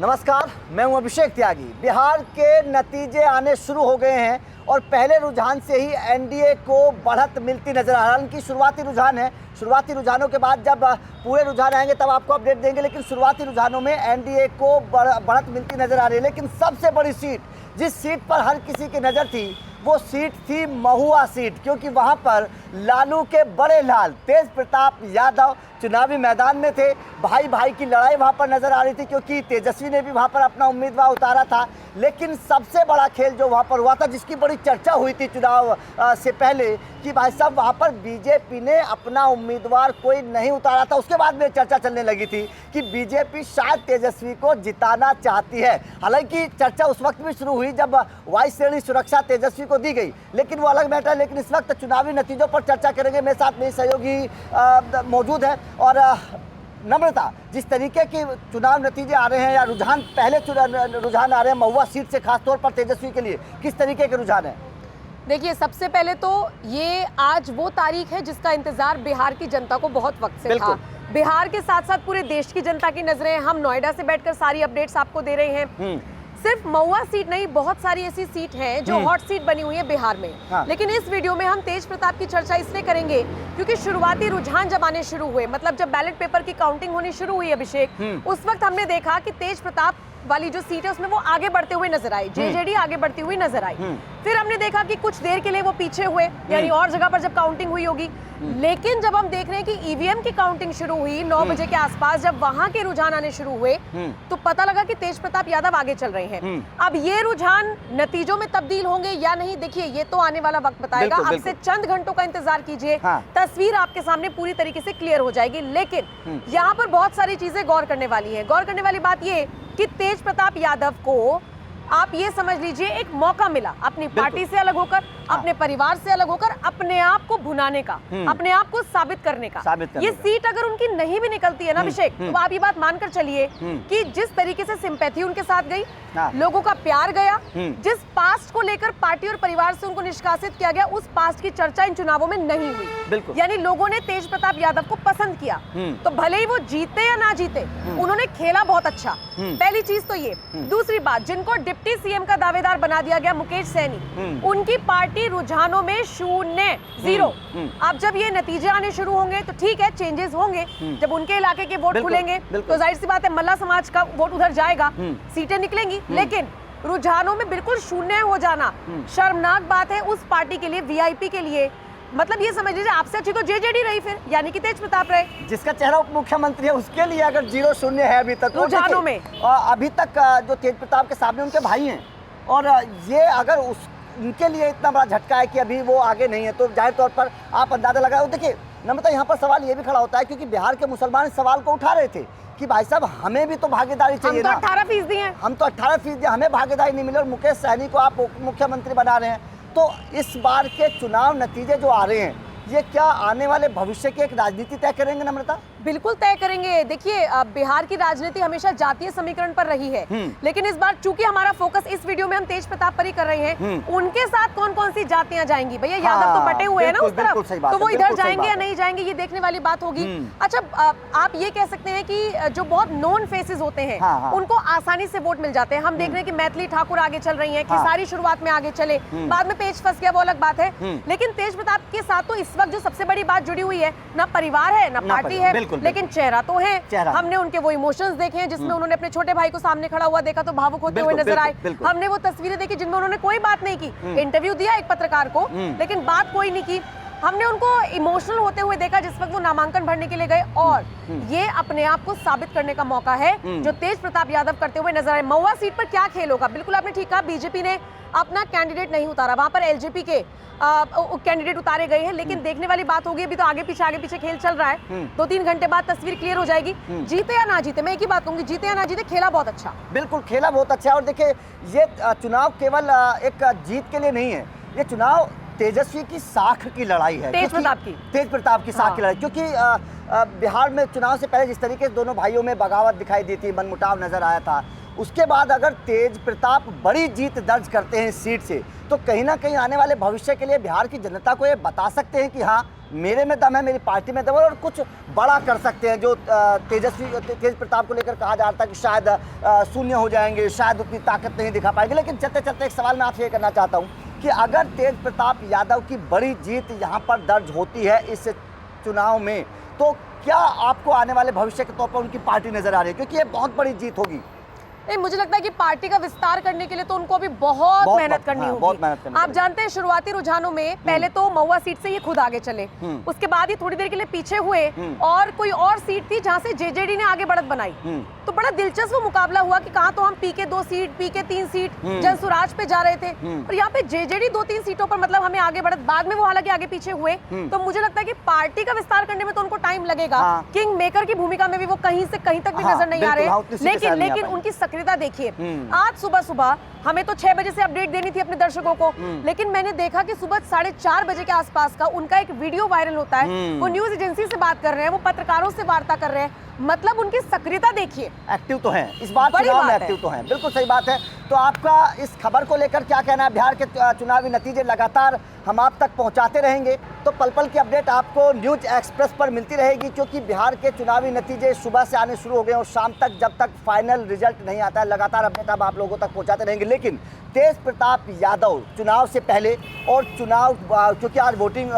नमस्कार, मैं हूं अभिषेक त्यागी। बिहार के नतीजे आने शुरू हो गए हैं और पहले रुझान से ही एनडीए को बढ़त मिलती नजर आ रही है। हालांकि शुरुआती रुझान है, शुरुआती रुझानों के बाद जब पूरे रुझान आएंगे तब आपको अपडेट देंगे, लेकिन शुरुआती रुझानों में एनडीए को बढ़त मिलती नजर आ रही है। लेकिन सबसे बड़ी सीट, जिस सीट पर हर किसी की नज़र थी, वो सीट थी महुआ सीट, क्योंकि वहां पर लालू के बड़े लाल तेज प्रताप यादव चुनावी मैदान में थे। भाई भाई की लड़ाई वहां पर नजर आ रही थी, क्योंकि तेजस्वी ने भी वहां पर अपना उम्मीदवार उतारा था। लेकिन सबसे बड़ा खेल जो वहां पर हुआ था, जिसकी बड़ी चर्चा हुई थी चुनाव से पहले, कि भाई साहब वहां पर बीजेपी ने अपना उम्मीदवार कोई नहीं उतारा था। उसके बाद में चर्चा चलने लगी थी कि बीजेपी शायद तेजस्वी को जिताना चाहती है। हालांकि चर्चा उस वक्त भी शुरू हुई जब वायु श्रेणी सुरक्षा तेजस्वी को दी गई, लेकिन वो अलग मैटर है। लेकिन इस वक्त चुनावी नतीजों पर चर्चा करेंगे। मेरे साथ मेरे सहयोगी मौजूद है। और नम्रता, जिस तरीके के चुनाव नतीजे आ रहे हैं या रुझान, पहले रुझान आ रहे हैं महुआ सीट से, खासतौर पर तेजस्वी के लिए किस तरीके के रुझान है? देखिए, सबसे पहले तो ये आज वो तारीख है जिसका इंतजार बिहार की जनता को बहुत वक्त से था। बिहार के साथ साथ पूरे देश की जनता की नजरें, हम नोएडा से बैठकर सारी अपडेट्स आपको दे रहे हैं। सिर्फ महुआ सीट नहीं, बहुत सारी ऐसी सीट हैं जो हॉट सीट बनी हुई है बिहार में। हाँ। लेकिन इस वीडियो में हम तेज प्रताप की चर्चा इसलिए करेंगे क्योंकि शुरुआती रुझान जब आने शुरू हुए, मतलब जब बैलेट पेपर की काउंटिंग होनी शुरू हुई अभिषेक, उस वक्त हमने देखा कि तेज प्रताप वाली जो सीट है उसमें वो आगे बढ़ते हुए नजर आई, जेजेडी आगे बढ़ती हुई नजर आई। फिर हमने देखा कि कुछ देर के लिए वो पीछे हुए, यानी और जगह पर जब काउंटिंग हुई होगी। लेकिन जब हम देख रहे हैं कि ईवीएम की काउंटिंग शुरू हुई 9 बजे के आसपास, जब वहां के रुझान आने शुरू हुए तो पता लगा कि तेज प्रताप यादव आगे चल रहे हैं। अब ये रुझान नतीजों में तब्दील होंगे या नहीं, देखिए ये तो आने वाला वक्त बताएगा। अब से चंद घंटों का इंतजार कीजिए, तस्वीर आपके सामने पूरी तरीके से क्लियर हो जाएगी। लेकिन यहाँ पर बहुत सारी चीजें गौर करने वाली है। गौर करने वाली बात ये कि तेज प्रताप यादव को आप ये समझ लीजिए एक मौका मिला अपनी पार्टी से अलग होकर, अपने परिवार से अलग होकर, अपने आप को भुनाने का, अपने आप को साबित करने का। ये सीट अगर उनकी नहीं भी निकलती है ना अभिषेक, तो आप ये बात मानकर चलिए कि जिस तरीके से सिंपैथी उनके साथ गई, लोगों का प्यार गया, जिस पास्ट को लेकर पार्टी और परिवार से उनको निष्कासित किया गया, उस पास्ट की चर्चा इन चुनावों में नहीं हुई। यानी लोगों ने तेज प्रताप यादव को पसंद किया। तो भले ही वो जीते या ना जीते, उन्होंने खेला बहुत अच्छा। पहली चीज तो ये। दूसरी बात, जिनको डिप्टी सीएम का दावेदार बना दिया गया मुकेश सैनी, उनकी पार्टी रुझानों में 0 अब जब ये नतीजे आने शुरू होंगे तो ठीक है, चेंजेस होंगे। जब उनके इलाके के वोट खुलेंगे तो जाहिर सी बात है मल्ला समाज का वोट उधर जाएगा, सीटें निकलेंगी। लेकिन रुझानों में बिल्कुल 0 हो जाना शर्मनाक बात है उस पार्टी के लिए, वीआईपी के लिए। मतलब ये समझ लीजिए आपसे अच्छी तो जेजेडी रही, फिर यानी कि तेज प्रताप रहे, जिसका चेहरा उप मुख्यमंत्री है, उसके लिए अगर 0-0 है अभी तक रुझानों में। अभी तक जो तेज प्रताप के सामने उनके भाई हैं, और ये अगर उनके लिए इतना बड़ा झटका है कि अभी वो आगे नहीं है, तो जाहिर तौर पर आप अंदाजा लगाओ। देखिए नम्रता, यहाँ पर सवाल ये भी खड़ा होता है, क्योंकि बिहार के मुसलमान इस सवाल को उठा रहे थे कि भाई साहब हमें भी तो भागीदारी चाहिए ना। 18% हैं, हम तो 18% हमें भागीदारी नहीं मिली, और मुकेश सहनी को आप मुख्यमंत्री बना रहे हैं। तो इस बार के चुनाव नतीजे जो आ रहे हैं, ये क्या आने वाले भविष्य की एक राजनीति तय करेंगे नम्रता? बिल्कुल तय करेंगे। देखिए, बिहार की राजनीति हमेशा जातीय समीकरण पर रही है, लेकिन इस बार चूंकि हमारा फोकस इस वीडियो में हम तेज प्रताप पर ही कर रहे हैं, उनके साथ कौन कौन सी जातियां जाएंगी। भैया यादव तो बटे हुए हैं ना उस तरफ, तो वो इधर जाएंगे या नहीं जाएंगे, ये देखने वाली बात होगी। अच्छा, आप ये कह सकते हैं कि जो बहुत नोन फेसेस होते हैं उनको आसानी से वोट मिल जाते हैं। हम देख रहे हैं कि मैथिली ठाकुर आगे चल रही है, खेसारी शुरुआत में आगे चले, बाद में पेच फंस गया, वो अलग बात है। लेकिन तेज प्रताप के साथ तो इस वक्त जो सबसे बड़ी बात जुड़ी हुई है, ना परिवार है ना पार्टी है, लेकिन चेहरा तो है। हमने उनके वो इमोशंस देखे हैं जिसमें उन्होंने अपने छोटे भाई को सामने खड़ा हुआ देखा तो भावुक होते हुए नजर आए। हमने वो तस्वीरें देखी जिनमें उन्होंने कोई बात नहीं की, इंटरव्यू दिया एक पत्रकार को, लेकिन बात कोई नहीं की। हमने उनको इमोशनल होते हुए देखा जिस वक्त वो नामांकन भरने के लिए गए, और ये अपने आप को साबित करने का मौका है जो तेज प्रताप यादव करते हुए नजर आए। महुआ सीट पर क्या खेल होगा, बिल्कुल आपने ठीक कहा, बीजेपी ने अपना कैंडिडेट नहीं उतारा, वहां पर एलजेपी के कैंडिडेट उतारे गए हैं। लेकिन देखने वाली बात होगी, अभी तो आगे पीछे खेल चल रहा है, 2-3 घंटे बाद तस्वीर क्लियर हो जाएगी। जीते या ना जीते, मैं एक ही बात कहूंगी, जीते या ना जीते, खेला बहुत अच्छा। बिल्कुल, खेला बहुत अच्छा है। और देखिए, ये चुनाव केवल एक जीत के लिए नहीं है, ये चुनाव तेजस्वी की साख की लड़ाई है, तेज प्रताप की साख की लड़ाई। क्योंकि बिहार में चुनाव से पहले जिस तरीके से दोनों भाइयों में बगावत दिखाई दी थी, मनमुटाव नजर आया था, उसके बाद अगर तेज प्रताप बड़ी जीत दर्ज करते हैं इस सीट से, तो कहीं ना कहीं आने वाले भविष्य के लिए बिहार की जनता को ये बता सकते हैं कि हाँ, मेरे में दम है, मेरी पार्टी में दम है और कुछ बड़ा कर सकते हैं। जो तेज प्रताप को लेकर कहा जा रहा था कि शायद शून्य हो जाएंगे, शायद उतनी ताकत नहीं दिखा पाएंगे। लेकिन चलते चलते एक सवाल मैं आपसे ये करना चाहता हूँ कि अगर तेज प्रताप यादव की बड़ी जीत यहाँ पर दर्ज होती है इस चुनाव में, तो क्या आपको आने वाले भविष्य के तौर पर उनकी पार्टी नजर आ रही है? क्योंकि ये बहुत बड़ी जीत होगी। नहीं, मुझे लगता है कि पार्टी का विस्तार करने के लिए तो उनको अभी बहुत मेहनत करनी होगी। आप जानते हैं शुरुआती रुझानों में पहले तो महुआ सीट से ये खुद आगे चले, उसके बाद ये थोड़ी देर के लिए पीछे हुए और कोई और सीट थी जहां से जेजेडी ने आगे बढ़त बनाई। तो बड़ा दिलचस्प मुकाबला हुआ कि कहां तो हम पीके 2 सीट, पीके 3 सीट जनसुराज पे जा रहे थे और यहाँ पे जेजेडी 2-3 सीटों पर मतलब हमें आगे बढ़त, बाद में वो हालांकि आगे पीछे हुए। तो मुझे लगता है कि पार्टी का विस्तार करने में तो उनको टाइम लगेगा। किंग मेकर की भूमिका में भी वो कहीं से कहीं तक भी नजर नहीं आ रहे। लेकिन उनकी सक्रियता देखिए, आज सुबह हमें तो 6 बजे से अपडेट देनी थी अपने दर्शकों को, लेकिन मैंने देखा कि सुबह 4:30 बजे के आसपास का उनका एक वीडियो वायरल होता है। वो न्यूज एजेंसी से बात कर रहे हैं, वो पत्रकारों से वार्ता कर रहे हैं। मतलब उनकी सक्रियता देखिए, एक्टिव तो है इस बार चुनाव में, एक्टिव तो है, बिल्कुल सही बात है। तो आपका इस खबर को लेकर क्या कहना है? बिहार के चुनावी नतीजे लगातार हम आप तक पहुंचाते रहेंगे, तो पल पल की अपडेट आपको न्यूज एक्सप्रेस पर मिलती रहेगी, क्योंकि बिहार के चुनावी नतीजे सुबह से आने शुरू हो गए और शाम तक जब तक फाइनल रिजल्ट नहीं आता है लगातार अपडेट अब आप लोगों तक पहुंचाते रहेंगे। लेकिन तेज प्रताप यादव चुनाव से पहले और चुनाव, क्योंकि आज वोटिंग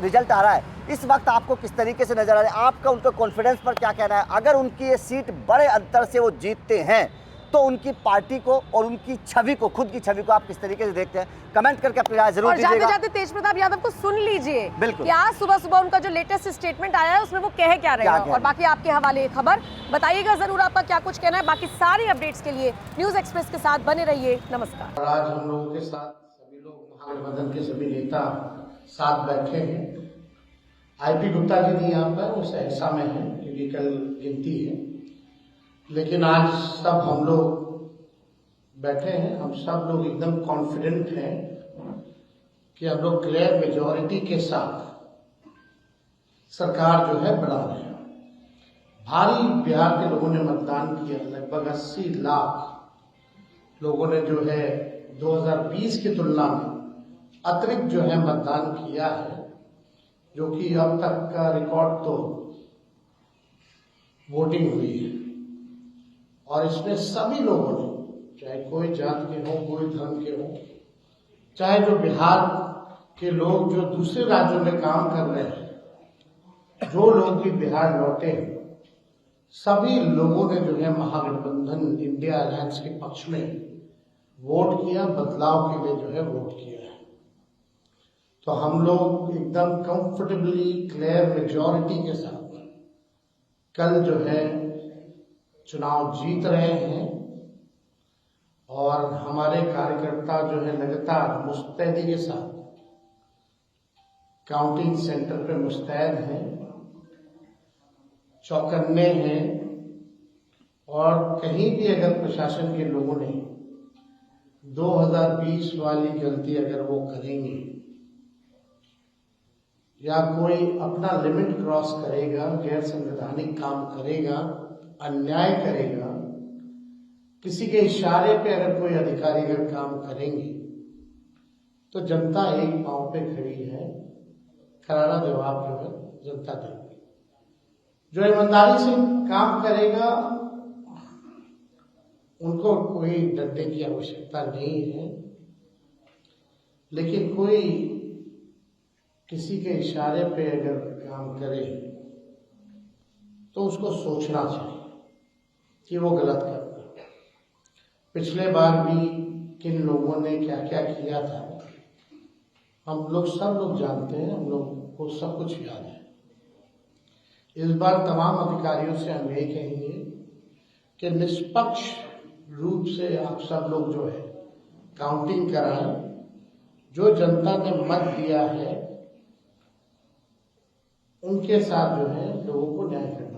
रिजल्ट आ रहा है, इस वक्त आपको किस तरीके से नजर आ रहा है? आपका उनके कॉन्फिडेंस पर क्या कहना है? अगर उनकी ये सीट बड़े अंतर से वो जीतते हैं तो उनकी पार्टी को और उनकी छवि को, खुद की छवि को आप किस तरीके से देखते हैं? कमेंट करके अपनी राय जरूर दीजिएगा। जाते जाते तेज प्रताप यादव को सुन लीजिए, बिल्कुल, कि आज सुबह उनका जो लेटेस्ट स्टेटमेंट आया है उसमें वो कह क्या रहे हैं, और बाकी आपके हवाले खबर बताइएगा जरूर आपका क्या कुछ कहना है। बाकी सारी अपडेट्स के लिए न्यूज एक्सप्रेस के साथ बने रहिए। नमस्कार। आज हम लोगों के साथ सभी लोग महागठबंधन के सभी नेता साथ बैठे हैं। आईपी गुप्ता जी नहीं यहाँ पर, वो सहरसा में है क्योंकि कल गिनती है, लेकिन आज सब हम लोग बैठे हैं। हम सब लोग एकदम कॉन्फिडेंट हैं कि हम लोग क्लियर मेजॉरिटी के साथ सरकार जो है बना रहे हैं। भारी बिहार के लोगों ने मतदान किया, लगभग 80 लाख लोगों ने जो है 2020 की तुलना में अतिरिक्त जो है मतदान किया है, जो कि अब तक का रिकॉर्ड तो वोटिंग हुई है। और इसमें सभी लोगों ने, चाहे कोई जात के हो, कोई धर्म के हो, चाहे जो बिहार के लोग जो दूसरे राज्यों में काम कर रहे हैं, जो लोग भी बिहार लौटे हैं, सभी लोगों ने जो है महागठबंधन इंडिया अलायंस के पक्ष में वोट किया, बदलाव के लिए जो है वोट किया है। तो हम लोग एकदम कंफर्टेबली क्लियर मेजॉरिटी के साथ कल जो है चुनाव जीत रहे हैं और हमारे कार्यकर्ता जो है लगातार मुस्तैदी के साथ काउंटिंग सेंटर पे मुस्तैद हैं, चौकन्ने हैं। और कहीं भी अगर प्रशासन के लोगों ने 2020 वाली गलती अगर वो करेंगे या कोई अपना लिमिट क्रॉस करेगा, गैर संवैधानिक काम करेगा, अन्याय करेगा, किसी के इशारे पे अगर कोई अधिकारी अगर काम करेंगे, तो जनता एक पांव पे खड़ी है, करारा जवाब जो है जनता देगी। जो ईमानदारी से काम करेगा उनको कोई डरने की आवश्यकता नहीं है, लेकिन कोई किसी के इशारे पे अगर काम करे तो उसको सोचना चाहिए कि वो गलत कर रहा है। पिछले बार भी किन लोगों ने क्या क्या किया था हम लोग सब लोग जानते हैं, हम लोग को सब कुछ याद है। इस बार तमाम अधिकारियों से हम यही कहेंगे कि निष्पक्ष रूप से आप सब लोग जो है काउंटिंग कराएं। जो जनता ने मत दिया है उनके साथ जो है लोगों को न्याय करना।